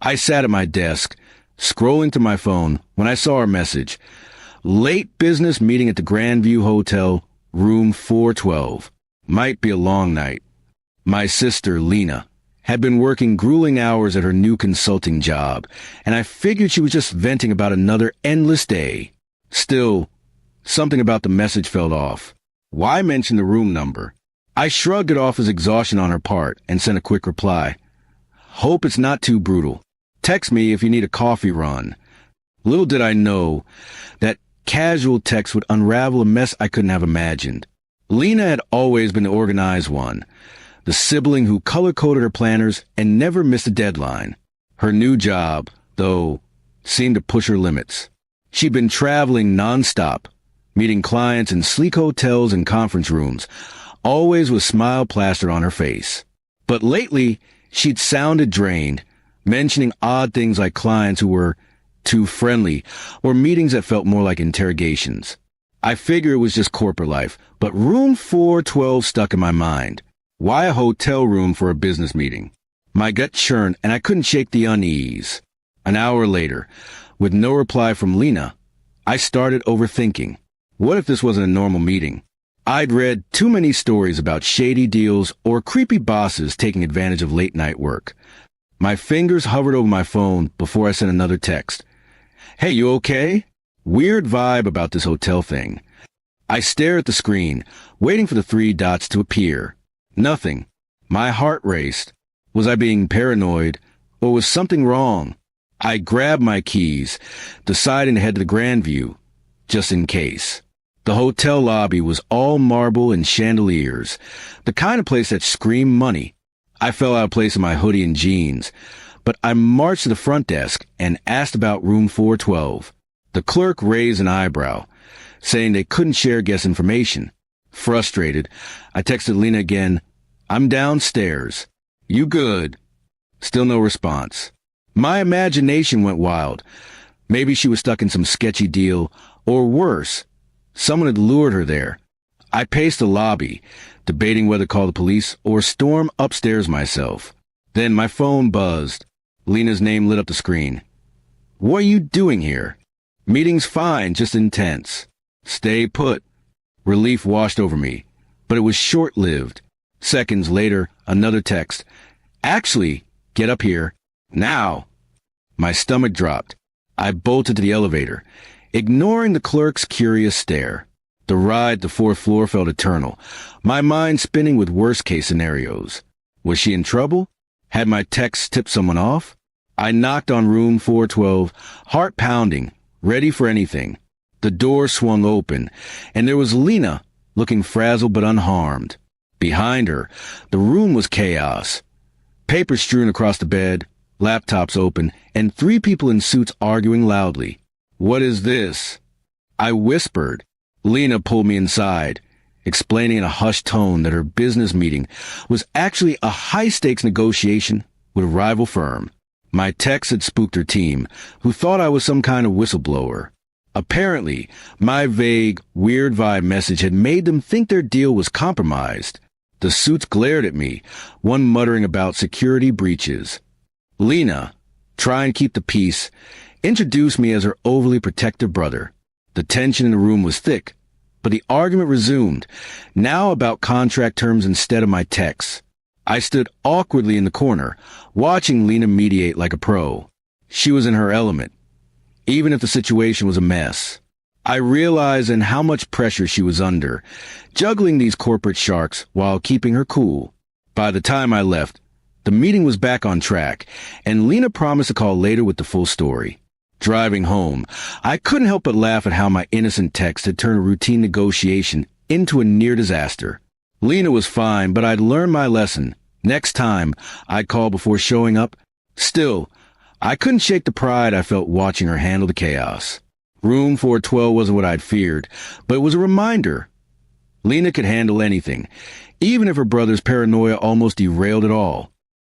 I sat at my desk, scrolling through my phone, when I saw her message. Late business meeting at the Grandview Hotel, room 412. Might be a long night. My sister, Lena, had been working grueling hours at her new consulting job, and I figured she was just venting about another endless day. Still, something about the message felt off. Why mention the room number? I shrugged it off as exhaustion on her part and sent a quick reply. Hope it's not too brutal. Text me if you need a coffee run. Little did I know that casual text would unravel a mess I couldn't have imagined. Lena had always been the organized one, the sibling who color-coded her planners and never missed a deadline. Her new job, though, seemed to push her limits. She'd been traveling nonstop, meeting clients in sleek hotels and conference rooms, always with a smile plastered on her face. But lately, she'd sounded drained, mentioning odd things like clients who were too friendly or meetings that felt more like interrogations. I figured it was just corporate life, but room 412 stuck in my mind. Why a hotel room for a business meeting? My gut churned and I couldn't shake the unease. An hour later, with no reply from Lena, I started overthinking. What if this wasn't a normal meeting? I'd read too many stories about shady deals or creepy bosses taking advantage of late-night work. My fingers hovered over my phone before I sent another text. Hey, you okay? Weird vibe about this hotel thing. I stared at the screen, waiting for the 3 dots to appear. Nothing. My heart raced. Was I being paranoid, or was something wrong? I grabbed my keys, deciding to head to the Grandview, just in case. The hotel lobby was all marble and chandeliers, the kind of place that screamed money. I fell out of place in my hoodie and jeans, but I marched to the front desk and asked about room 412. The clerk raised an eyebrow, saying they couldn't share guest information. Frustrated, I texted Lena again, I'm downstairs. You good? Still no response. My imagination went wild. Maybe she was stuck in some sketchy deal, or worse, someone had lured her there. I paced the lobby, debating whether to call the police or storm upstairs myself. Then my phone buzzed. Lena's name lit up the screen. What are you doing here? Meeting's fine, just intense. Stay put. Relief washed over me, but it was short-lived. Seconds later, another text. Actually, get up here. Now. My stomach dropped. I bolted to the elevator, ignoring the clerk's curious stare. The ride to the 4th floor felt eternal, my mind spinning with worst-case scenarios. Was she in trouble? Had my text tipped someone off? I knocked on room 412, heart pounding, ready for anything. The door swung open, and there was Lena, looking frazzled but unharmed. Behind her, the room was chaos. Papers strewn across the bed, laptops open, and 3 people in suits arguing loudly. What is this? I whispered. Lena pulled me inside, explaining in a hushed tone that her business meeting was actually a high-stakes negotiation with a rival firm. My text had spooked her team, who thought I was some kind of whistleblower. Apparently, my vague, weird vibe message had made them think their deal was compromised. The suits glared at me, one muttering about security breaches. Lena, trying to keep the peace, introduced me as her overly protective brother. The tension in the room was thick, but the argument resumed, now about contract terms instead of my texts. I stood awkwardly in the corner, watching Lena mediate like a pro. She was in her element, even if the situation was a mess. I realized in how much pressure she was under, juggling these corporate sharks while keeping her cool. By the time I left, the meeting was back on track, and Lena promised to call later with the full story. Driving home, I couldn't help but laugh at how my innocent text had turned a routine negotiation into a near disaster. Lena was fine, but I'd learned my lesson. Next time, I'd call before showing up. Still, I couldn't shake the pride I felt watching her handle the chaos. Room 412 wasn't what I'd feared, but it was a reminder. Lena could handle anything, even if her brother's paranoia almost derailed it all.